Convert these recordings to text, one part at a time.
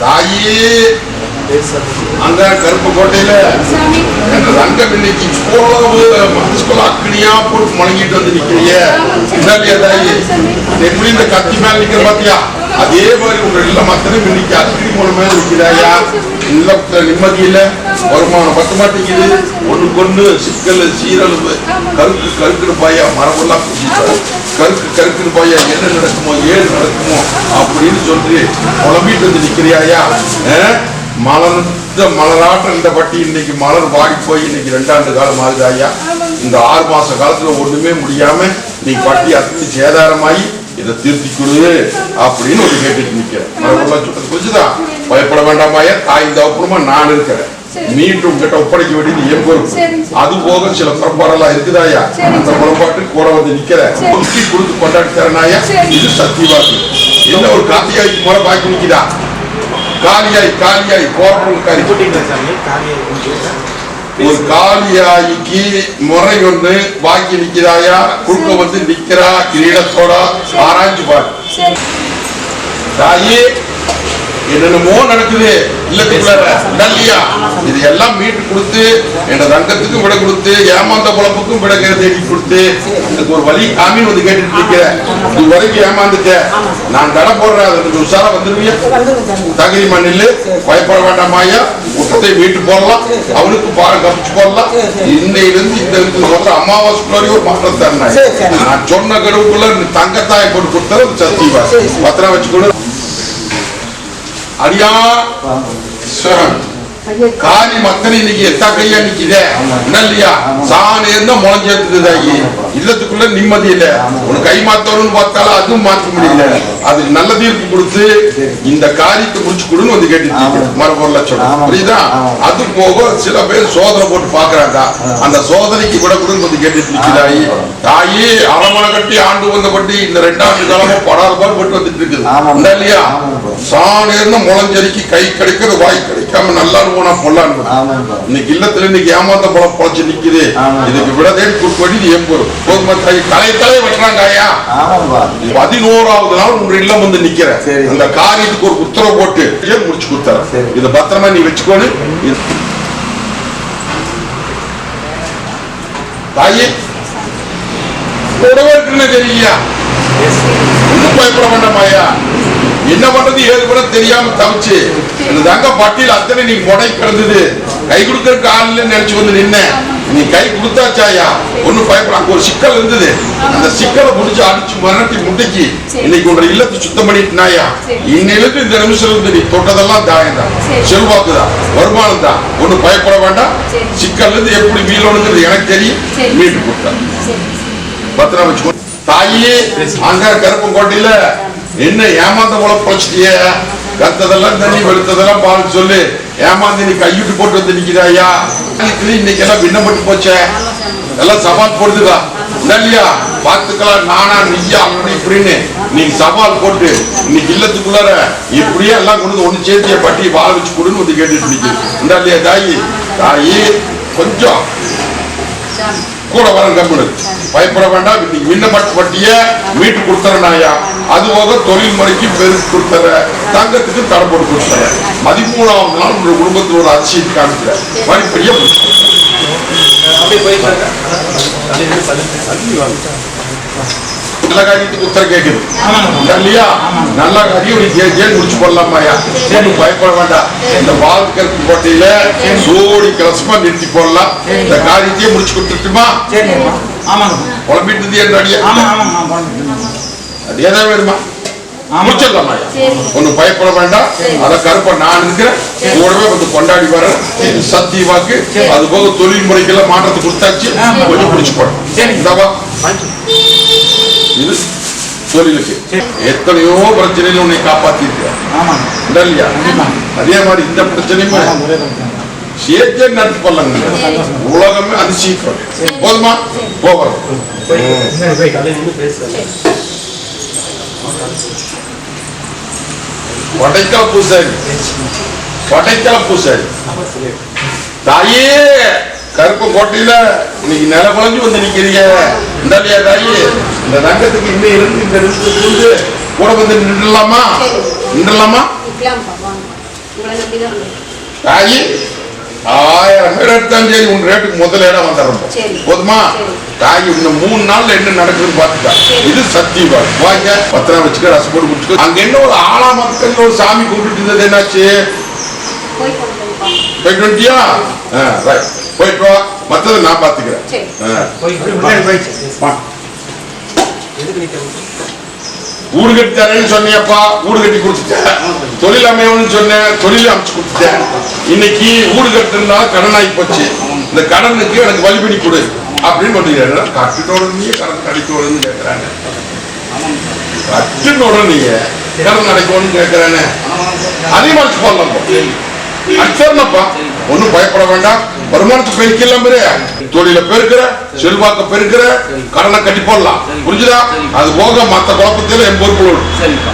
தாயே அங்க கருப்பு கோட்டையில ரங்கம் இன்னைக்கு மனசுக்குள்ள அக்னியா போட்டு முழங்கிட்டு வந்து நிக்கிறிய இல்லையா தாயி? எப்படி இந்த கத்தி மேல நிக்கிற பாத்தியா? அதே மாதிரி உங்க இல்ல மத்தனும் இன்னைக்கு அக்னி மூலமே இருக்கிறாயா? இல்ல நிம்மதி இல்ல, வருமானம் பத்த மாட்டேங்குது, ஒண்ணுக்கு சிக்கல் சீரல், கருக்கு கருக்குன்னு பாயா மரபெல்லாம் கருக்கு பாயா என்ன நடக்குமோ ஏது நடக்குமோ அப்படின்னு சொல்லி புலம்பிட்டு வந்து நிக்கிறியாயா? மலராட்டம் இந்த பட்டி இன்னைக்கு மலர் வாடி போய் இன்னைக்கு 2 ஆண்டு காலம் ஆகுதாயா? இந்த 6 மாச காலத்துல ஒண்ணுமே முடியாம நீ பட்டி அத்தனை சேதாரமாயி இதை திருத்தி கொடு அப்படின்னு ஒரு கேட்டுட்டு நிக்கிறேன். மலரெல்லாம் சொல்றது புரிஞ்சுதான்? பயப்பட வேண்டாமாயா, தாய் தகப்பனமா நான் இருக்கிறேன். மீண்டும் கிட்ட ஒப்படைக்க வேண்டியது என் பொறுப்பு. அது போக சில புறப்பாடெல்லாம் இருக்குதாயா? அந்த புறப்பாட்டு கூட வந்து நிக்கிற கொடுத்து கொண்டாடி தரனாயா? இது சத்தியவாக்கு. என்ன ஒரு காத்தியாய்க்கு முறை பாக்கி நிக்குதா? காலியாய் ஒரு காலியாய்க்கு முறை ஒன்று பாக்கி நிக்கிறாயா? குறுக்க வந்து நிக்கிறா கிரீடத்தோட ஆராய்ச்சி பாரு தாயே. என்னென்னமோ நடக்குது இல்லையா? இது எல்லாம் மீட்டு கொடுத்து என் தங்கத்துக்கும் விட கொடுத்து ஏமாந்த குழப்புக்கும் விட தேடி கொடுத்து எனக்கு ஒரு வழி காமின்னு வந்து கேட்டுட்டு இருக்கிறேன். இது வரைக்கும் ஏமாந்துட்ட, நான் தடை போடுறேன், அதுக்கு உஷாரா வந்துருவியா? தகுதி மண்ணில் பயப்பட வேண்டாமாயா, குற்றத்தை வீட்டு போடலாம், அவனுக்கு பாரு கப்பிச்சு போடலாம். இன்னையிலிருந்து இந்த சொல்ற அமாவாசைக்குள்ள ஒரு மாற்றம் தரேன். நான் சொன்ன கடுவுக்குள்ள தங்கத்தாய் போட்டு கொடுத்தது சத்தியவா பத்திரம் வச்சுக்கொண்டு அடியா காலி மத்தனை இன்னைக்கு எத்தா கையா நிக்குதே இல்லையா? சாணி இருந்தா முளைஞ்சேத்துதாகி இல்லத்துக்குள்ள நிம்மதி இல்ல. உனக்கு கை மாத்தணும்னு பார்த்தாலும் அதுவும் மாற்ற முடியல. அதுக்கு நல்ல தீர்ப்பு கொடுத்து இந்த காரியத்தை முடிச்சு கொடுன்னு வந்து கேட்டு மரபொருள சொல்ல புரியுதா? அது போக சில பேர் சோதனை போட்டு பாக்குறாங்க. அந்த சோதனைக்கு விட கொடுன்னு வந்து கேட்டு நிக்கிறாயி. தாயி அரமனை கட்டி ஆண்டு வந்த பட்டி இந்த 2 ஆண்டு காலமா படாத பாடு போட்டு வந்துட்டு இருக்குது இல்லையா? சாணி இருந்தா முளைஞ்சரிக்கு கை கிடைக்கிறது வாய் கிடைக்காம நல்லா இன்னைக்கு இல்லத்துல இன்னைக்கு ஏமாந்த பழம் பொழைச்சு நிக்குது. இதுக்கு விட தேடி கொடுப்படி எம்பொரு தலை வெட்டுறாங்க. 11வது நாள் உங்க இல்லம் வந்து நிக்கிற அந்த காரியத்துக்கு ஒரு உத்தரவு போட்டு முடிச்சு கொடுத்தாரு. இதை பத்திரமா நீ வச்சுக்கோன்னு தாயே. கூடவே இருக்குன்னு தெரியலையா? ஒன்னும் பயப்பட வேண்டாமாயா. என்ன பண்றது ஏது கூட தெரியாம தவிச்சு தங்க பட்டியல் அத்தனை நீ முடை கிடந்தது. கை கொடுக்கறதுக்கு ஆள் நினைச்சு வந்து நின்ன. நீ கை கொடுத்தாச்சாயா, ஒன்னும் பயப்படாம. ஒரு சிக்கல் இருந்தது, அந்த சிக்கலை முடிச்சு அடிச்சு மரணத்தை முட்டைக்கு இன்னைக்கு உங்க இல்லத்தை சுத்தம் பண்ணிட்டுனாயா. இன்னைக்கு இந்த நிமிஷம் இருந்து நீ தொட்டதெல்லாம் தாயம் தான், செல்வாக்குதான், வருமானம் தான். ஒன்னும் பயப்பட வேண்டாம். சிக்கல் இருந்து எப்படி மீளணுங்கிறது எனக்கு தெரியும். மீட்டு கொடுத்தா பத்திரம் வச்சுக்கோ தாயே. அங்க கருப்பங்கோட்டையில என்ன ஏமாந்த போல பொழைச்சிட்டிய? கத்ததெல்லாம் தண்ணி வெளுத்ததெல்லாம் பால் சொல்லு ஏமாந்து நீ கையிட்டு போட்டு வந்து நிக்கிறாயா? இன்னைக்கு எல்லாம் விண்ணப்பட்டு போச்சே, எல்லாம் சவால் போடுதுதா இல்லையா? பார்த்துக்கலாம் நானா நீயா அப்படி இப்படின்னு நீங்க சவால் போட்டு இன்னைக்கு இல்லத்துக்குள்ளார இப்படியே எல்லாம் கொண்டு ஒண்ணு சேர்த்திய பட்டி வாழ வச்சு கொடுன்னு வந்து கேட்டுட்டு நிக்கு இல்லையா? தாயி தாயி கொஞ்சம் கூட வர கம்பெனி பயப்பட வேண்டாம். இன்னைக்கு விண்ணப்பட்ட பட்டிய மீட்டு கொடுத்தரனாயா. அது போக தொழில் முறைக்கு பெருசு கொடுத்தர, தங்கத்துக்கு தடை போட்டு கொடுத்தர. 13வது நாள் உங்க குடும்பத்தில் ஒரு அதிசயத்தை காமிக்கிற படிப்படியா நல்ல காரியத்துக்கு உத்தர கேட்குது இல்லையா? நல்ல காரியம் முடிச்சு போடலாமாயா. பயப்பட வேண்டாம். இந்த வாழ்க்கை கோட்டையில சோடி கலசமா நிறுத்தி போடலாம். இந்த காரியத்தையே முடிச்சு கொடுத்துட்டுமா? குழம்பிட்டு அதேதான் வேணுமா? முடிச்சிடலாமா? ஒன்னும் பயப்பட வேண்டாம். அத கருப்ப நான் இருக்கிறேன், கூடவே வந்து கொண்டாடி வர சத்தியவாக்கு. அது போக தொழில் முறைக்கெல்லாம் மாற்றத்தை கொடுத்தாச்சு. கொஞ்சம் பிடிச்சு போடும். இது தொழிலுக்கு எத்தனையோ பிரச்சனைகள் உன்னை காப்பாத்திருக்க இல்லையா? அதே மாதிரி இந்த பிரச்சனையுமே சேர்த்தே நடத்தி போடலாங்க. உலகமே அதிசயிக்கும். போதுமா? போகிறோம். படைக்கா பூசாரி தாயே கருப்பு கோட்டையில இன்னைக்கு நில குழஞ்சு வந்து நிக்கிறீங்க இல்லையா தாயி? இந்த தங்கத்துக்கு இன்னும் இருந்து இந்த நிமிஷத்துக்கு கூட வந்து நின்றுலாமா? தாயி 1000 பேர் எடுத்தாலும் சரி உன் ரேட்டுக்கு முதல்ல இடம் வந்துடுறோம் போதுமா? தாயி இன்னும் 3 நாள்ல என்ன நடக்குதுன்னு பாத்துக்கா. இது சத்தியம். வாங்க பத்திரம் வச்சுக்க, ரசம் போட்டு குடிச்சுக்க. அங்க என்ன ஒரு ஆலாமரத்துல ஒரு சாமி கும்பிட்டு இருந்தது, என்னாச்சு? போயிட்டு வந்துட்டியா? போயிட்டு வா, மத்ததை நான் பாத்துக்கிறேன். ஊடு கட்டி தரேன்னு சொன்னியப்பா, ஊடு கட்டி கொடுத்துட்டேன். தொழில் அமையணும்னு சொன்னேன், தொழில் அமைச்சு கொடுத்துட்டேன். இன்னைக்கு ஊடு கட்டுனா கடன் ஆகி போச்சு. இந்த கடனுக்கு எனக்கு வழிபடி கொடு அப்படின்னு சொல்லிடுறேன். கட்டுனோட நீங்க கடன் அடைக்கணும்னு கேட்கறாங்க. கட்டுனோட நீங்க கடன் அடைக்கணும்னு கேட்கறானே, அதே மாதிரி போடலாம். அச்சரணப்பா, ஒன்னும் பயப்பட வேண்டாம். வருமானத்தை பெருக்கலாம், தொழில பெருக்கிற, செல்வாக்க பெருக்கிற, கடனை கட்டி போடலாம். புரிஞ்சுதா? அது போக மத்த குழப்பத்தில என் பொறுப்பு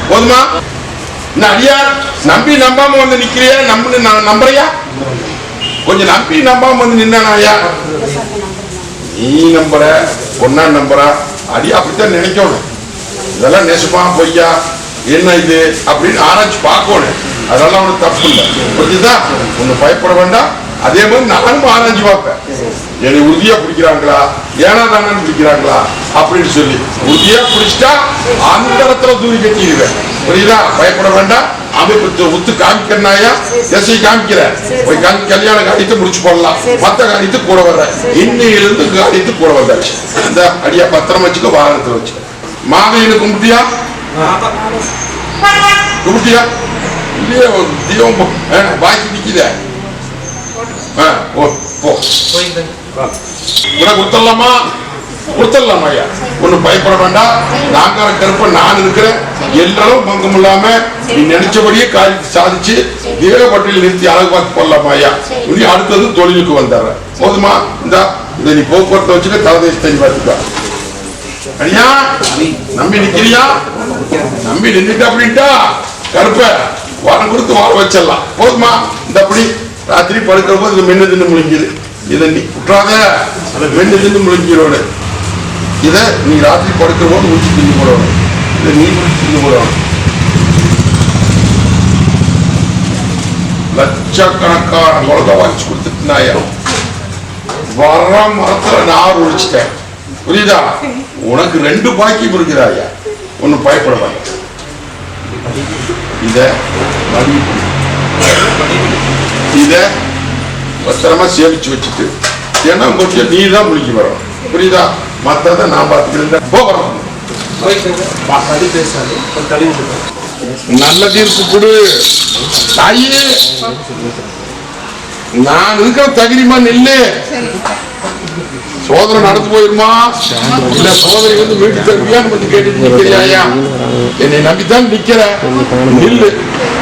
போதுமா? அடியா நம்பி நம்பாம வந்து நிக்கிறியா? நம்புறியா? கொஞ்சம் நம்பி நம்பாம வந்து நின்னாயா? நீ நம்புற, பொண்ணா நம்புறா, அடியா அப்படித்தான் நினைக்கணும். இதெல்லாம் நெசமா பொய்யா என்ன இது அப்படின்னு ஆராய்ச்சி பார்க்கணும். அதெல்லாம் அவனுக்கு தப்பு இல்லை. புரிஞ்சுதா? ஒன்னும் பயப்பட வேண்டாம். அதே மாதிரி நானும் ஆராய்ச்சி பார்ப்பேன். என்னை உறுதியா பிடிக்கிறாங்களா, ஏனா தானு பிடிக்கிறாங்களா அப்படின்னு சொல்லி உறுதியா பிடிச்சிட்டா அந்த இடத்துல தூரி கட்டிடுவேன். புரியுதா? பயப்பட வேண்டாம். அமைப்பு ஒத்து காமிக்கிறனாயா திசை காமிக்கிற போய் கல்யாண காரியத்தை முடிச்சு போடலாம். மத்த காரியத்தை கூட வர்ற இன்னையிலிருந்து காரியத்தை கூட வந்தாச்சு. இந்த அடியா பத்திரம் வச்சுக்க, வாகனத்தை வச்சு மாவையில கும்பிட்டியா? கும்பிட்டியா? இல்லையே, தீபம் பாக்கி நிக்குத. கொடுத்துடலாமா? கொடுத்துடலாமா? ஐயா ஒன்னும் பயப்பட வேண்டாம். நாங்க கருப்ப நான் இருக்கிறேன். எல்லாரும் பங்கம் இல்லாம நீ நினைச்சபடியே காரியத்தை சாதிச்சு தேவப்பட்டியில் நிறுத்தி அழகு பார்த்து போடலாமா? ஐயா நீ அடுத்தது தொழிலுக்கு வந்துடுற போதுமா? இந்தா இதை நீ போக்குவரத்தை வச்சுக்க, தலதேச தனி பார்த்துக்கா. ஐயா நம்பி நிக்கிறியா? நம்பி நின்றுட்டு அப்படின்ட்டா கருப்ப வாரம் கொடுத்து வாழ வச்சிடலாம். போதுமா? இந்த அப்படி ராத்திரி படுக்கிற போது இது மென்னு தின்னு முழுங்கிது. இதை நீ குற்றாத, மென்னு தின்னு முழுங்கிரோட. இதை நீ ராத்திரி படுக்கிற போது முடிச்சு தின்னு போடணும். இதை நீ முடிச்சு தின்னு போடணும். லட்சக்கணக்கான குழந்தை வாங்கி கொடுத்துட்டுனாயா வர மரத்துல நான் ஒழிச்சிட்டேன். புரியுதா? உனக்கு 2 பாக்கியம் இருக்கிறாயா. ஒன்னும் பயப்பட வேண்டாம். இத இத பத்திரமா சேமிச்சு வச்சுட்டு ஏன்னா கொஞ்சம் நீ தான் முடிக்க வரணும். புரியுதா? மற்றதை நான் பார்த்துக்கிறேன். போகிறோம். நல்ல தீர்ப்பு கொடு தாயே. நான் இருக்கிற தகுதிமா நில்லு. சோதனை நடந்து போயிருமா இல்ல சோதனை வந்து வீட்டு தருவியான்னு கொஞ்சம் கேட்டு நிக்கிறியா? என்னை நம்பித்தான் நிக்கிற. நில்லு.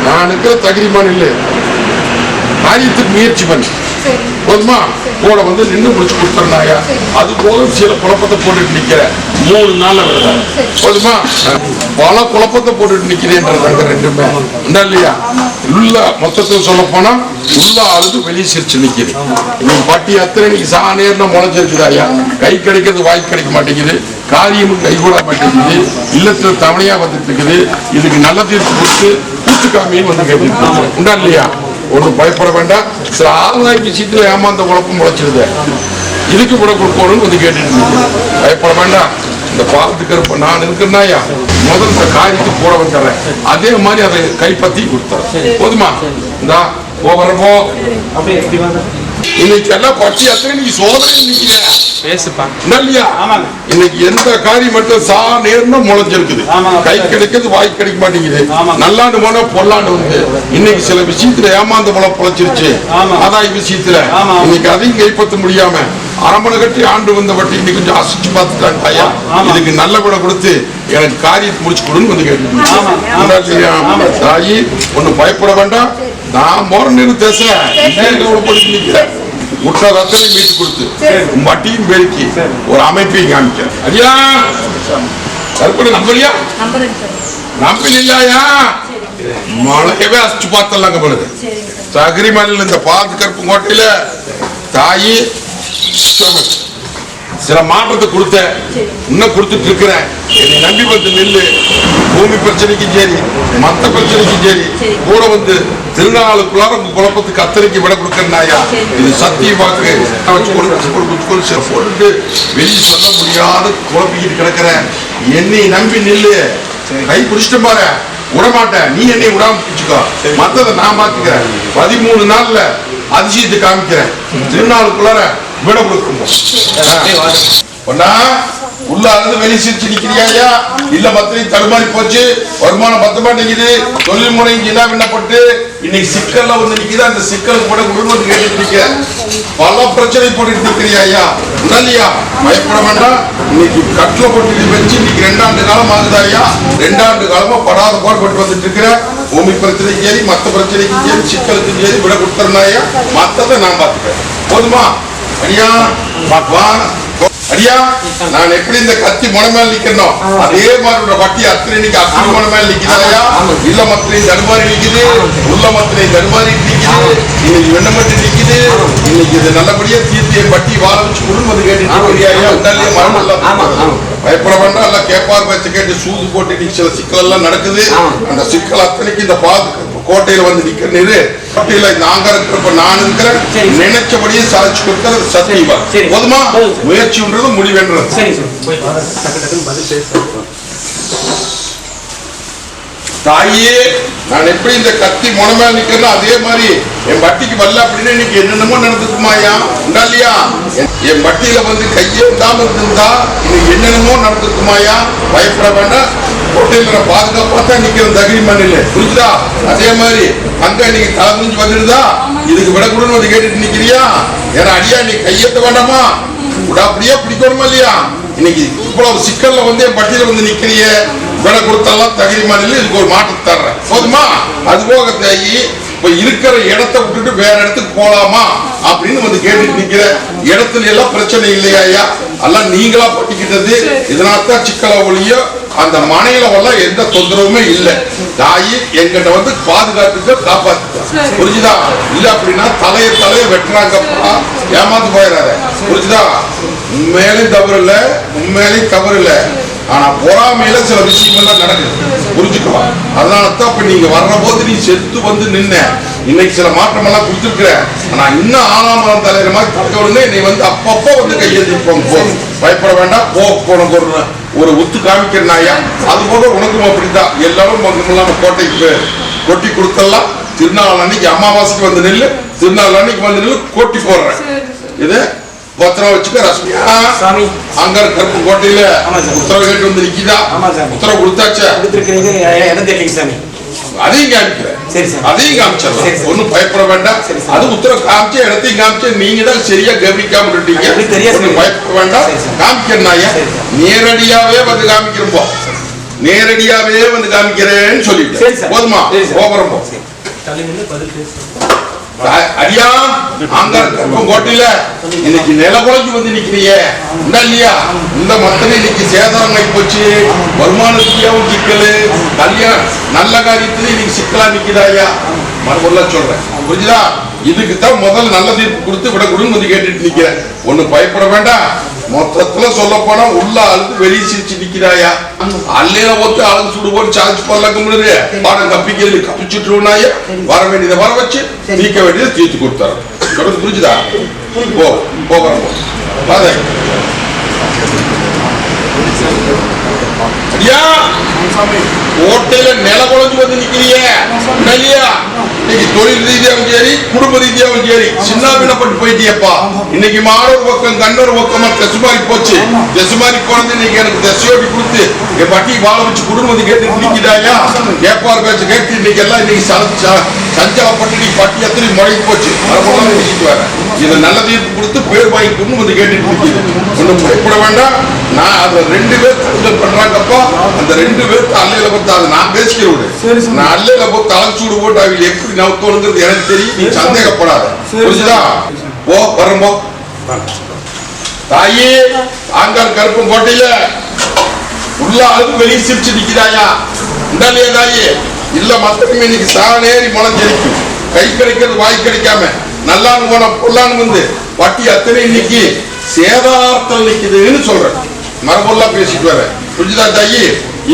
நான் இருக்கிற தகுதிமா நில்லு. காரியத்துக்கு முயற்சி பண்ணு. போதுமா? கூட வந்து நின்று முடிச்சு கொடுத்துறாயா? அது போக சில குழப்பத்தை போட்டுட்டு நிக்கிற 3 நாள்ல வருதா? போதுமா? பல குழப்பத்தை போட்டுட்டு நிக்கிறேன்றது ரெண்டுமே இல்லையா? உள்ள மொத்தத்தை சொல்ல போனா உள்ள அழுது வெளியே சிரிச்சு நிக்குது. நீ பட்டி அத்தனை நீ சா நேரம் முளைச்சிருக்குதாயா? கை கிடைக்கிறது வாய்க்கு கிடைக்க மாட்டேங்குது. காரியமும் கைகூட மாட்டேங்குது. இல்லத்துல தவணையா வந்துட்டு இருக்குது. இதுக்கு நல்ல தீர்ப்பு கொடுத்து கூட்டுக்காமின்னு வந்து கேட்டு உண்டா இல்லையா? ஒன்றும் பயப்பட வேண்டாம். சில ஆதாய விஷயத்துல ஏமாந்த குழப்பம் முளைச்சிருது. இதுக்கு விட கொடுக்கணும்னு வந்து கேட்டுட்டு பயப்பட வேண்டாம். இந்த பாலத்துக்கு இருப்ப நான் இருக்கிறனாயா முதல் இந்த காரியத்துக்கு போட வந்துடுறேன். அதே மாதிரி அதை கைப்பற்றி கொடுத்துறேன். போதுமா? இந்தா போகிறப்போ இன்னைக்கு எல்லாம் பட்டி அத்தனை நீ சோதனை இன்னைக்கு எந்த காரியம் மட்டும் சா நேர்னா முளைஞ்சிருக்குது. கை கிடைக்கிறது வாய் கிடைக்க மாட்டேங்குது. நல்லாண்டு போனா பொல்லாண்டு வந்து இன்னைக்கு சில விஷயத்துல ஏமாந்த முளை பொழைச்சிருச்சு. அதான் விஷயத்துல இன்னைக்கு அதையும் கைப்பற்ற முடியாம அரமணை கட்டி ஆண்டு வந்த வட்டி இன்னைக்கு கொஞ்சம் அசிச்சு பார்த்துட்டாங்க ஐயா. இதுக்கு நல்ல விட கொடுத்து எனக்கு காரியத்தை முடிச்சு கொடுன்னு வந்து கேட்டு தாயி ஒன்னும் பயப்பட வேண்டாம். நான் மோரன்னு தேச நிற்கிறேன். முட்டை ரத்தனை மீட்டு கொடுத்து வட்டியும் பெருக்கி ஒரு அமைப்பையும் காமிக்க. ஐயா கருப்பணி நம்பலையா? நம்பி இல்லையா? மழையவே அசிச்சு பார்த்தலாங்க பிறகு சகிரி மலையில் இந்த பாலத்து கருப்பு கோட்டையில தாயி சில மாற்றத்தை கொடுத்தேன், இன்னும் கொடுத்துட்டு இருக்கிறேன். என்னை நம்பி வந்து நில்லு. பூமி பிரச்சனைக்கும் சரி, மற்ற பிரச்சனைக்கும் சரி, கூட வந்து திருநாளுக்குள்ளார உங்க குழப்பத்துக்கு அத்தனைக்கு விட கொடுக்கறாயா. இது சத்திய வாக்கு. போட்டு வெளியே சொல்ல முடியாத குழப்பிக்கிட்டு கிடக்கிறேன். என்னை நம்பி நில்லு. கை பிடிச்சிட்டு பாரு, விடமாட்டேன். நீ என்னை விடாம பிடிச்சுக்கோ, மற்றதை நான் பாத்துக்கிறேன். 13 நாள்ல அதிசயத்தை காமிக்கிறேன். திருநாளுக்குள்ளார விட கொடுக்கணும். உள்ள அழுது வெளியே சிரிச்சு நிக்கிறியா? இல்ல மத்திரையும் தடுமாறி போச்சு, வருமானம் பத்த மாட்டேங்குது, தொழில் முறையும் விண்ணப்பட்டு இன்னைக்கு சிக்கல்ல வந்து நிக்குது. அந்த சிக்கலுக்கு கூட குடும்பத்துக்கு கேட்டு நிக்க பல பிரச்சனை போட்டு நிக்கிறியா? உடலியா பயப்பட வேண்டாம். இன்னைக்கு கட்டில போட்டு வச்சு இன்னைக்கு 2 ஆண்டு காலம் ஆகுதாயா? 2 ஆண்டு காலமா படாத பாடுபட்டு வந்துட்டு இருக்கிற. பூமி பிரச்சனைக்கு சரி, மற்ற பிரச்சனைக்கும் சரி, சிக்கலுக்கும் சரி விட கொடுத்துருந்தாயா. மற்றதை நான் பாத்துக்கிறேன். போதுமா? ஐயா அடியா, நான் எப்படி இந்த கத்தி முனை மேல நிக்கணும் அதே மாதிரி வட்டி அத்தனை இன்னைக்கு அத்தனை முனை மேல நிக்குதாயா? இல்ல மத்திரை தடுமாறி நிக்குது, உள்ள மத்திரை தடுமாறி நிக்குது, இன்னைக்கு வெண்ணமட்டு நிக்குது. இன்னைக்கு இது நல்லபடியா தீர்த்திய பட்டி வாழ வச்சு குடும்பம் கேட்டுயா? உடனே மரம் பயப்பட வேண்டாம். எல்லாம் கேட்பார் பேச்சு கேட்டு சூது போட்டு இன்னைக்கு சில சிக்கல் எல்லாம் நடக்குது. அந்த சிக்கல் அத்தனைக்கு இந்த கோட்டையில வந்து நிக்கிறீரு. கோட்டையில நாங்க இருக்கிறப்ப நான் இருக்கிறேன். நினைச்சபடியே சாதிச்சு கொடுக்கறது சத்தியமா. போதுமா? முயற்சின்றது முடிவென்றது. தாயே, நான் எப்படி இந்த கத்தி முனை மேல நிக்கிறேன் அதே மாதிரி என் பட்டிக்கு வரல அப்படின்னு இன்னைக்கு என்னென்னமோ நடந்துக்குமாயா? உண்டாலியா? என் பட்டியில வந்து கையே இல்லாம இருந்திருந்தா இன்னைக்கு என்னென்னமோ நடந்துக்குமாயா? பயப்பட வேண்டாம். கோட்டையில பாதுகாப்பா தான் நிக்கிற தகிரி மண்ணில், புரிஞ்சுதா? அதே மாதிரி அங்க நீங்க தலை முடிஞ்சு வந்துருதா? இதுக்கு விடக்கூடன்னு வந்து கேட்டுட்டு நிக்கிறியா? ஏன்னா அடியா நீ கையெத்த வேண்டாமா? அப்படியே பிடிக்கணுமா இல்லையா? இன்னைக்கு இவ்வளவு சிக்கல்ல வந்து என் பட்டியல வந்து நிக்கிறிய, விட கொடுத்தெல்லாம் தகுதி மாநில இதுக்கு ஒரு மாற்றத்தை தர்றேன். போதுமா? அது போக தாயி, இப்ப இருக்கிற இடத்தை விட்டுட்டு வேற இடத்துக்கு போலாமா அப்படின்னு வந்து கேட்டுட்டு நிக்கிற. இடத்துல எல்லாம் பிரச்சனை இல்லையா? எல்லாம் நீங்களா பட்டிக்கிட்டது. இதனால்தான் சிக்கல ஒழிய அந்த மனையில எல்லாம் எந்த தொந்தரவுமே இல்லை. தாயி எங்கிட்ட வந்து பாதுகாத்துக்க காப்பாத்துக்க, புரிஞ்சுதா? இல்ல அப்படின்னா தலைய வெட்டுறாங்கப்பா, ஏமாந்து போயிடாத, புரிஞ்சுதா? உண்மையிலையும் தவறு இல்ல, உண்மையிலையும் தவறு இல்ல. ஆனா பொறாமையில சில விஷயங்கள்லாம் நடக்குது, புரிஞ்சுக்கலாம். அதனாலதான் இப்ப நீங்க வர்ற போது நீ செத்து வந்து நின்ன. இன்னைக்கு சில மாற்றம் எல்லாம் கொடுத்துருக்குற. ஆனா இன்னும் ஆனாமரம் தலைவர் மாதிரி தலைவருங்க நீ வந்து அப்பப்ப வந்து கையெழுதிப்போங்க. போதும், பயப்பட வேண்டாம். உனக்கு ஒரு ஒத்து காமிக்கிறனாயா? அது போல உனக்கும் அப்படித்தான். எல்லாரும் இல்லாம கோட்டைக்கு கொட்டி கொடுத்தலாம். திருநாள் அன்னைக்கு அமாவாசைக்கு வந்து நெல்லு, திருநாள் அன்னைக்கு வந்து நெல்லு கொட்டி போடுறேன். இது பத்திரம் வச்சுக்க. ரஷ்மியா அங்க கருப்பு கோட்டையில உத்தரவு கேட்டு வந்து நிக்கிதா? உத்தரவு கொடுத்தாச்சா? அதையும் காமிக்கிறேன், அதையும் காமிச்சிடலாம். ஒன்னும் பயப்பட வேண்டாம். அது உத்தரவு காமிச்ச இடத்தையும் காமிச்ச நீங்க தான் சரியா கவனிக்காம விட்டுட்டீங்க. பயப்பட வேண்டாம். காமிக்கிறனாயா? நேரடியாவே வந்து காமிக்கிறப்போ, நேரடியாவே வந்து காமிக்கிறேன்னு சொல்லிட்டு போதுமா? போகிறோம். அடியா அங்க கோட்டையில இன்னைக்கு நிலகுலைக்கு வந்து நிக்கிறிய இல்லையா? இந்த மத்தனை இன்னைக்கு சேதாரம் ஆகி போச்சு. வருமானத்துலயும் சிக்கல், கல்யாணம் நல்ல காரியத்துல இன்னைக்கு சிக்கலா நிக்குதாயா? மறுபடியும் சொல்றேன், புரிஞ்சுதா? இதுக்குத்தான் முதல் நல்ல தீர்ப்பு கொடுத்து விட கொடுன்னு வந்து கேட்டுட்டு நிக்கிறேன். ஒண்ணு பயப்பட வேண்டாம். மொத்தத்துல சொல்ல போனா உள்ள அழுது வெளியே சிரிச்சு நிக்கிறாயா? அல்லையில ஒத்து அழுது சுடுவோம் சார்ஜ் பண்ணலாக்க முடியுது. பாடம் கப்பிக்கிறது கப்பிச்சுட்டுருவாயா? வர வேண்டியதை வர வச்சு நீக்க வேண்டியதை தீர்த்து கொடுத்தாரு. சொல்றது புரிஞ்சுதா? போகிறோம். கோட்டையில நில குழஞ்சு வந்து நிக்கிறிய இல்லையா? இன்னைக்கு தொழில் ரீதியாவும் சரி, குடும்ப ரீதியாவும் சரி சின்னாபின்னப்பட்டு போயிட்டியப்பா. இன்னைக்கு மாடொரு பக்கம் கண்ணொரு பக்கமா தெசுமாரி போச்சு. தெசுமாரி போனது இன்னைக்கு எனக்கு தெசையோட்டி கொடுத்து என் பட்டி வாழ வச்சு குடும்பம் கேட்டு நிக்கிட்டாயா? கேப்பார் பேச்சு கேட்டு இன்னைக்கு எல்லாம் இன்னைக்கு சஞ்சாவப்பட்டு நீ பட்டி எத்தனை முறைக்கு போச்சு. மறுபடியும் நினைச்சிட்டு வரேன். இதை நல்ல தீர்ப்பு கொடுத்து பேர் வாங்கி குடும்பம் கேட்டுட்டு நிக்கிது. ஒன்னும் பயப்பட வேண்டாம். நான் அதுல 2 பேர் தடுக்கல் பண்றாங்கப்பா. அந்த 2 பேருக்கு அல்லையில பொறுத்து அதை நான் பேசிக்கிறேன். நான் அல்லையில பொறுத்து அலச்சூடு போட்டு அவங்க எப்படி நவுத்தோணுங்கிறது எனக்கு தெரியும். நீ சந்தேகப்படாத, புரிஞ்சுதா? வரம்போ தாயே ஆங்கால் கருப்பும் கோட்டையில உள்ள அழுது வெளியே சிரிச்சு நிக்கிறாயா? இல்லையா தாயே? இல்ல மத்தமே இன்னைக்கு சாணேறி மனம் ஜெயிக்கும். கை கிடைக்கிறது வாய் கிடைக்காம நல்லான்னு போன பொல்லான்னு வந்து வட்டி அத்தனை இன்னைக்கு சேதாரத்தில் நிக்குதுன்னு சொல்றேன். மரபொல்லாம் பேசிட்டு வர புரிஞ்சுதா தாயி?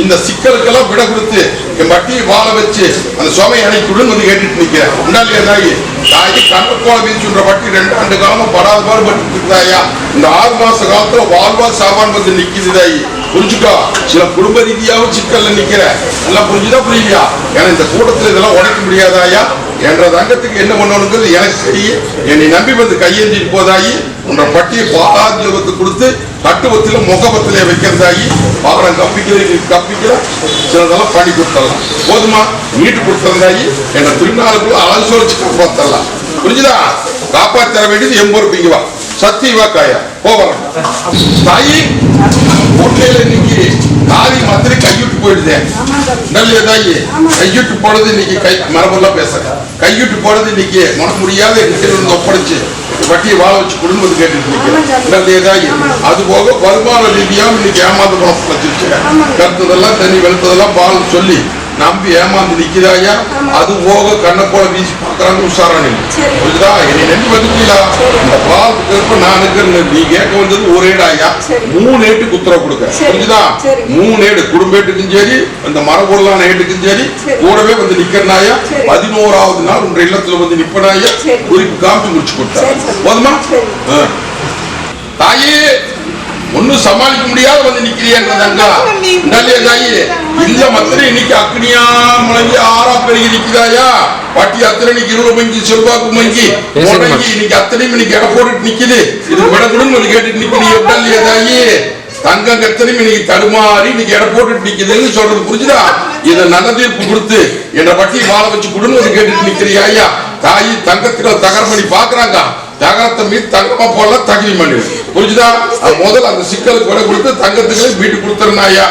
இந்த சிக்கலுக்கெல்லாம் விட கொடுத்து என் வட்டியை வாழ வச்சு அந்த சுமை அணைக்குடன் வந்து கேட்டுட்டு நிக்கிறேன். உண்டாலியா தாயி? தாயி கண்ணக்கோள வீச்சுன்ற வட்டி 2 ஆண்டு காலமா படாத பாடுபட்டு இருந்தாயா. இந்த 6 மாச காலத்துல வாழ்வா சாவான் வந்து நிக்குது தாயி. புரிஞ்சுக்கோ. சில குடும்ப ரீதியாவும் சிக்கல்ல நிக்கிற எல்லாம் புரிஞ்சுதா புரியலையா? ஏன்னா இந்த கூட்டத்துல இதெல்லாம் உடைக்க முடியாதாயா என்ற தங்கத்துக்கு என்ன பண்ணணுங்கிறது எனக்கு தெரியும். என்னை நம்பி வந்து கையேந்திட்டு போதாயி உன்ற பட்டியை பாலாஜீவத்து கொடுத்து கட்டுவத்தில முகபத்திலே வைக்கிறதாயி பாரம் கப்பிக்கல சிலதெல்லாம் பண்ணி கொடுத்துடலாம். போதுமா? நீட்டு கொடுத்துருந்தாயி என்ற திருநாளுக்குள்ள அழகு சொல்லிச்சு காப்பாத்தரலாம். புரிஞ்சுதா? காப்பாற்ற வேண்டியது 80 ரூபாய்க்கு வா சத்தியவா காயா போகலாம். தாயி கோட்டையில இன்னைக்கு காரி மாத்திரை கைவிட்டு போயிடுதே. நல்ல தாயி கைவிட்டு போனது இன்னைக்கு கை மரபெல்லாம் பேசுறேன். கைவிட்டு போனது இன்னைக்கு மன முடியாத இடத்துல ஒப்படைச்சு வட்டியை வாழ வச்சு குடும்பம் கேட்டுட்டு நிற்கிறேன். அது போக வருமான ரீதியாக இன்னைக்கு ஏமாந்து பணம் வச்சிருச்சு. கருத்ததெல்லாம் தண்ணி வெளுத்ததெல்லாம் பால் சொல்லி நம்பி ஏமாந்து நிக்கிறாயா. அது போக கண்ணை போல வீசி பார்க்கறாங்க உஷாரானி. புரியுதா? என்னை நம்பி வந்துட்டீங்களா? இந்த பால் இருக்கிறப்ப நான் இருக்கிறேன். நீ கேட்க வந்தது ஒரே ஏடாயா 3 ஏட்டு குத்துறவு கொடுக்க. புரிஞ்சுதா? 3 ஏடு குடும்பேட்டுக்கும் சரி அந்த மரபொருளான ஏட்டுக்கும் சரி கூடவே வந்து நிக்கிறனாயா. 11ஆவது நாள் உன்ற இல்லத்துல வந்து நிப்பனாயா. குறிப்பு காமிச்சு முடிச்சு கொடுத்தா போதுமா? தாயே ஒன்னும் சமாளிக்க முடியாத வந்து நிக்கிறீங்கன்றதாங்க. தாயி இல்ல மத்திரை இன்னைக்கு அக்னியா முழங்கி 6ஆ பெருகி நிக்கிறாயா. பாட்டி அத்தனை இன்னைக்கு 20 மங்கி செல்வாக்கு மங்கி முடங்கி இன்னைக்கு அத்தனையும் இன்னைக்கு இடம் போட்டுட்டு நிக்குது. இது விடக்கூடும் வந்து கேட்டுட்டு நிக்கிறீங்க. எப்படியா தாயி? தங்கம் கத்தனையும் இன்னைக்கு தடுமாறி இன்னைக்கு இடம் போட்டுட்டு நிக்குதுன்னு சொல்றது புரிஞ்சுதா? இதை நல்ல தீர்ப்பு கொடுத்து என்ற பட்டியை வாழ வச்சு கொடுன்னு வந்து கேட்டுட்டு நிக்கிறியா ஐயா. தாயி தங்கத்துக்கு தகரம் பண்ணி பாக்குறாங்க. தகரத்தை மீது தங்கமா போல தகுதி பண்ணு. புரிஞ்சுதா? முதல்ல அந்த சிக்கலுக்கு விட கொடுத்து தங்கத்துக்கு வீட்டு கொடுத்துருந்தாயா.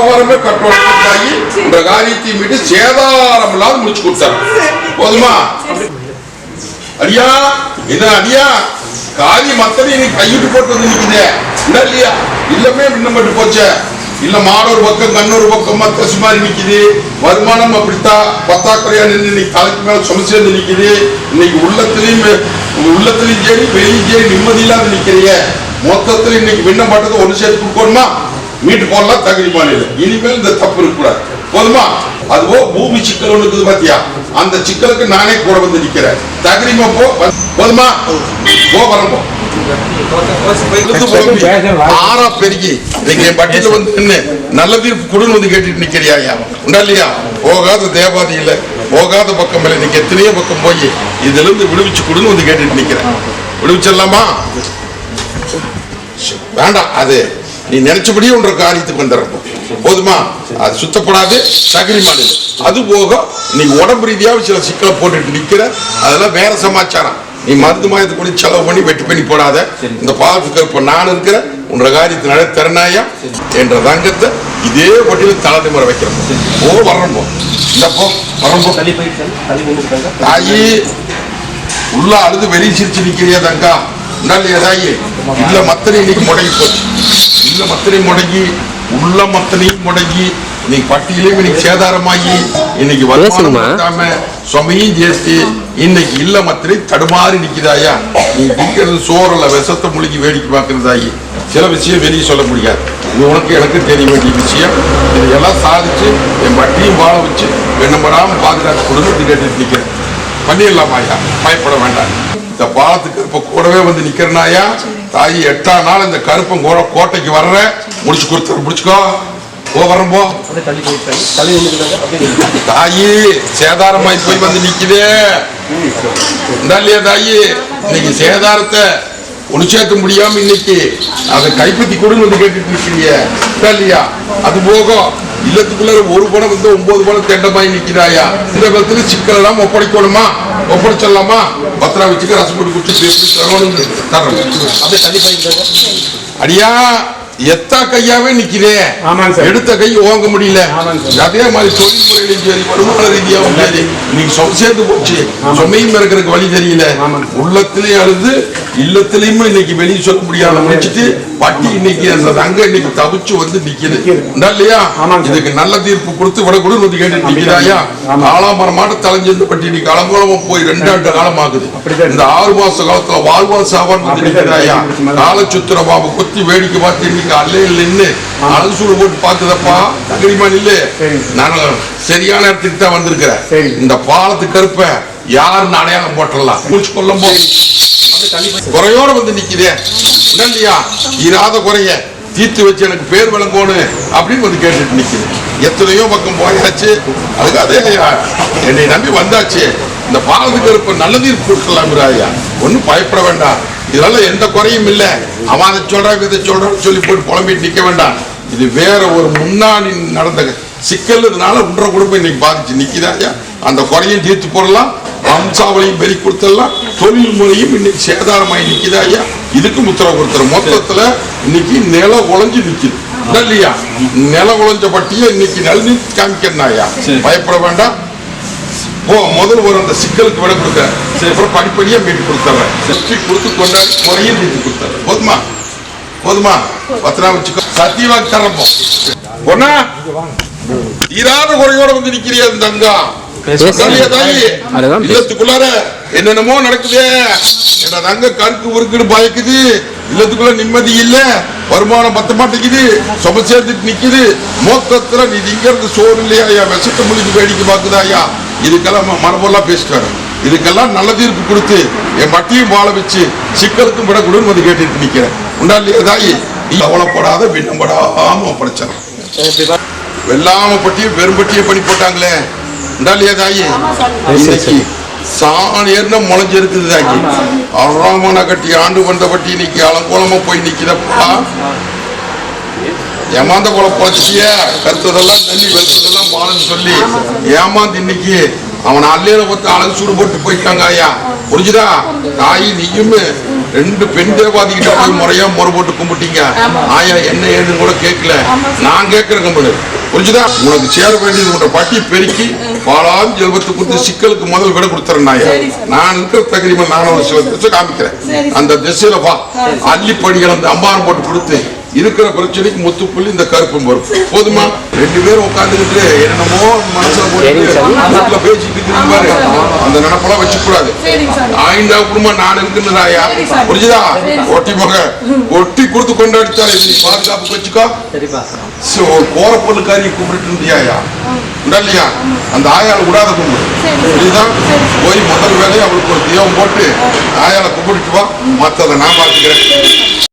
வரமே கட்டோட்டாயி இந்த காரியத்தை மீட்டு சேதாரம் இல்லாத முடிச்சு கொடுத்தாரு. போதுமா? அடியா இதான் அடியா காரியம் அத்தனை நீ கையிட்டு போட்டு வந்து நிக்குதே இல்லையா? இல்லமே இன்னும் போச்ச இல்ல மாடொரு பக்கம் கண்ணொரு பக்கம் தசி மாதிரி நிக்குது. வருமானம் அப்படித்தான் பத்தாக்குறையா நின்று இன்னைக்கு தலைக்கு மேல சும சேர்ந்து நிக்குது. இன்னைக்கு உள்ளத்திலையும் சரி வெளியும் சரி நிம்மதி இல்லாத நிக்கிறிய. மொத்தத்துல இன்னைக்கு விண்ணம் பட்டது ஒண்ணு சேர்த்து கொடுக்கணுமா? மீட்டு போடலாம் தகுதி மாநில. இனிமேல் இந்த தப்பு இருக்கக்கூடாது. போதுமா? அதுவோ பூமி சிக்கல் ஒண்ணு இருக்குது பாத்தியா? அந்த சிக்கலுக்கு நானே கூட வந்து நிக்கிறேன். தகுதிமா போ. போதுமா? போ வரம்போ 6ஆ பெருகி பட்டியல வந்து நல்ல தீர்ப்பு குடுன்னு வந்து கேட்டுட்டு நிக்கிறியா. உண்டா இல்லையா? போகாத தேவாதி இல்ல போகாத பக்கம் இல்லை. நீங்க எத்தனையோ பக்கம் போய் இதுல இருந்து விடுவிச்சு குடுன்னு வந்து கேட்டுட்டு நிக்கிறேன். விடுவிச்சிடலாமா? வேண்டாம். அது நீ நினைச்சபடியே உன்ற காரியத்துக்கு வந்துடுறோம். போதுமா? அது சுத்தப்படாது தகுதி மாநில. அது போக நீ உடம்பு ரீதியாக சில சிக்கலை போட்டுட்டு நிக்கிற. அதெல்லாம் வேற சமாச்சாரம். நீ மருந்து மாயத்தை கூட செலவு பண்ணி வெட்டி பண்ணி போடாத. இந்த பாவத்துக்கு இப்ப நான் இருக்கிற உன்ற காரியத்தினால திறனாயா என்ற தங்கத்தை இதே பட்டியல தலை முறை வைக்கிறோம். ஓ வரம்போ இந்தப்போ வரம்போ தாயி உள்ள அழுது வெளியே சிரிச்சு நிக்கிறியா தங்கா. இல்லையா தாயி? இல்ல மத்தனை இன்னைக்கு முடங்கி போச்சு. இல்ல மத்தனை முடங்கி உள்ள மத்தனையும் முடங்கி இன்னைக்கு பட்டியலையும் இன்னைக்கு சேதாரமாகி இன்னைக்கு வருமானம் சுமையும் சேர்த்து இன்னைக்கு இல்ல மத்திரை தடுமாறி நிக்குதாயா. நீ நிக்கிறது சோறல விஷத்தை முழுகி வேடிக்கை பார்க்கிறதாயி. சில விஷயம் வெளியே சொல்ல முடியாது. இது உனக்கு எனக்கு தெரிய வேண்டிய விஷயம். இதையெல்லாம் சாதிச்சு என் பட்டியும் வாழ வச்சு வெண்ணப்படாம பாதுகாத்து கொடுத்து கேட்டு நிக்கிறேன். பண்ணிடலாமாயா? பயப்பட வேண்டாம். இந்த பாலத்துக்கு இப்ப கூடவே வந்து நிக்கிறனாயா. தாயி 8ஆம் நாள் இந்த கருப்பம் கோட்டைக்கு வர்ற முடிச்சு கொடுத்து முடிச்சுக்கோ. போ வரம்போ தாயி சேதாரமாய் போய் வந்து நிக்குதே. இல்லையா தாயி? இன்னைக்கு சேதாரத்தை உனிச்சேர்க்க முடியாம இன்னைக்கு அதை கைப்பற்றி கொடுன்னு வந்து கேட்டுட்டு நிக்கிறீங்க. இல்லையா? அது போகும் இல்லத்துக்குள்ள ஒரு பணம் வந்து 9 பணம் தெண்டமாய் நிக்கிறாயா. இந்த விதத்துல சிக்கல் எல்லாம் ஒப்படைக்கணுமா? ஒப்படைச்சிடலாமா? பத்திரா வச்சுக்க ரசம் போட்டு குடிச்சு அடியா எத்தா கையாவே நிக்கிறே. எடுத்த கை ஓங்க முடியல. அதே மாதிரி தொழில் முறையிலும் சரி வருமான ரீதியாகவும் சரி நீங்க சேர்ந்து போச்சு. சுமையும் இருக்கிறதுக்கு வழி தெரியல. உள்ளத்திலே அழுது இல்லத்திலயுமே இன்னைக்கு வெளியே சொல்ல முடியாத முடிச்சுட்டு பட்டி இன்னைக்கு அந்த தங்க இன்னைக்கு தவிச்சு வந்து நிக்குது இல்லையா? இதுக்கு நல்ல தீர்ப்பு கொடுத்து விடக்கூட வந்து கேட்டு நிக்கிறாயா? ஆலாமரமாட்ட தலைஞ்சிருந்து பட்டி இன்னைக்கு அலங்கோலமா போய் 2 ஆண்டு காலம் ஆகுது. இந்த 6 மாச காலத்துல வாழ்வா சாவான் வந்து நிக்கிறாயா? காலச்சுத்திர பாபு கொத்தி வேடிக்கை பார்த்து இன்னைக்கு அல்லையில் நின்று அழகு சூடு போட்டு பாக்குதப்பா தகடிமா இல்ல. நான் சரியான இடத்துக்கு தான் வந்திருக்கிறேன். இந்த பாலத்து கருப்ப யாருன்னு அடையாளம் போட்டுடலாம். மூச்சு கொள்ளும் போது குறையோட வந்து நிக்குதே இல்லையா? இராத குறைய தீர்த்து வச்சு எனக்கு பேர் விளங்கணும் அப்படின்னு வந்து கேட்டுட்டு நிக்குது. எத்தனையோ பக்கம் போயாச்சு. அதுக்கு அதே என்னை நம்பி வந்தாச்சு. இந்த பாலத்துக்கு இருப்ப நல்ல தீர்ப்பு கொடுக்கலாம். ஒன்னும் பயப்பட வேண்டாம். இதனால எந்த குறையும் இல்லை. அவன் அதை சொல்றான் இதை சொல்றான்னு சொல்லி போட்டு புலம்பிட்டு நிக்க வேண்டாம். இது வேற ஒரு முன்னாடி நடந்த சிக்கல். இதனால உன்ற குடும்பம் இன்னைக்கு பாதிச்சு நிக்குதாயா? அந்த குறையும் தீர்த்து போடலாம். வம்சாவளியும் பெருக்கி கொடுத்துடலாம். தொழில் முறையும் இன்னைக்கு சேதாரமாயி நிக்குதாயா? இதுக்கு உத்தரவு கொடுத்துரு. மொத்தத்துல இன்னைக்கு நில உழைஞ்சு நிக்குது இல்லையா? நில உழைஞ்ச பட்டியை இன்னைக்கு நல்நீ காமிக்கிறாயா? பயப்பட வேண்டாம். முதல் ஒரு அந்த சிக்கலுக்கு விட கொடுக்க அப்புறம் படிப்படியா மீட்டு கொடுத்துறேன். கொடுத்து கொண்டாடி குறையும் தீர்த்து கொடுத்துறேன். போதுமா? போதுமா? பத்திரா வச்சுக்கோ. சத்தியவாக்கு தரப்போ பொண்ணா தீராத குறையோட வந்து நிக்கிறியா? தங்கா இல்லத்துக்குள்ளார என்னென்னமோ நடக்குது. என்ன தங்க கருக்கு உருக்குன்னு பயக்குது. இல்லத்துக்குள்ள நிம்மதி இல்ல. வருமானம் பத்த மாட்டேங்குது. சொம சேர்த்துட்டு நிக்குது. மொத்தத்துல நீ இங்க இருந்து சோறு இல்லையா? விஷத்தை முடிஞ்சு வேடிக்கை பாக்குதாயா? இதுக்கெல்லாம் மரபெல்லாம் பேசிட்டு இதுக்கெல்லாம் நல்ல தீர்ப்பு கொடுத்து என் பட்டியும் வாழ வச்சு சிக்கலுக்கும் விடக்கூடாதுன்னு வந்து கேட்டுட்டு நிக்கிறேன். உண்டா இல்லையா தாயி? கவலைப்படாத விண்ணப்படாம பிரச்சனை வெள்ளாம பட்டியும் பெரும்பட்டியை பண்ணி போட்டாங்களே. உண்டா இல்லையா தாயி? இன்னைக்கு சாணி ஏறின முளைஞ்சு இருக்குது தாக்கி. அறாமனை கட்டி ஆண்டு வந்த பட்டி இன்னைக்கு அலங்கோலமா போய் நிக்கிறப்பா. ஏமாந்த போல பொழைச்சிய கருத்ததெல்லாம் தண்ணி வெளுத்ததெல்லாம் பாலன்னு சொல்லி ஏமாந்து இன்னைக்கு அவன் அல்லையில பார்த்து அழகு சூடு போட்டு போயிட்டாங்க ஐயா. புரிஞ்சுதா தாயி? நீயும் 2 பெண் தேவாதிகிட்ட போய் முறையா முறை போட்டு கும்பிட்டீங்க. ஆயா என்ன ஏதுன்னு கூட கேட்கல. நான் கேட்கிறேன் கும்பிடு. புரிஞ்சுதா? உனக்கு சேர வேண்டியது உன்ற பட்டி பெருக்கி பாலாம் செல்வத்தை கொடுத்து சிக்கலுக்கு முதல் விட கொடுத்துறேன் ஐயா. நான் இருக்கிற தகரிமா நான் ஒரு சில திசை காமிக்கிறேன். அந்த திசையில வா. அள்ளிப்படிகள் அந்த அம்பாரம் போட்டு கொடுத்து இருக்கிற பிரச்சனைக்கு முத்துப்புள்ளி இந்த கருப்பும் வரும். போதுமா? 2 பேரும் உட்காந்துக்கிட்டு என்னமோ மனசுல போட்டு பேசிட்டு பாரு. அந்த நினைப்பெல்லாம் வச்சு கூடாது. 5 குடும்பம் நான் இருக்குன்னுதாயா? புரிஞ்சுதா? ஒட்டி போக ஒட்டி கொடுத்து கொண்டாடித்தாரு. பாதுகாப்பு வச்சுக்கோ. போற பொருளுக்காரி கூப்பிட்டு இருந்தியாயா? இல்லையா? அந்த ஆயால விடாத கும்பிடு. புரியுதா? போய் முதல் வேலையை அவளுக்கு ஒரு தீபம் போட்டு ஆயால கும்பிட்டு வா. மற்றதை நான் பார்த்துக்கிறேன்.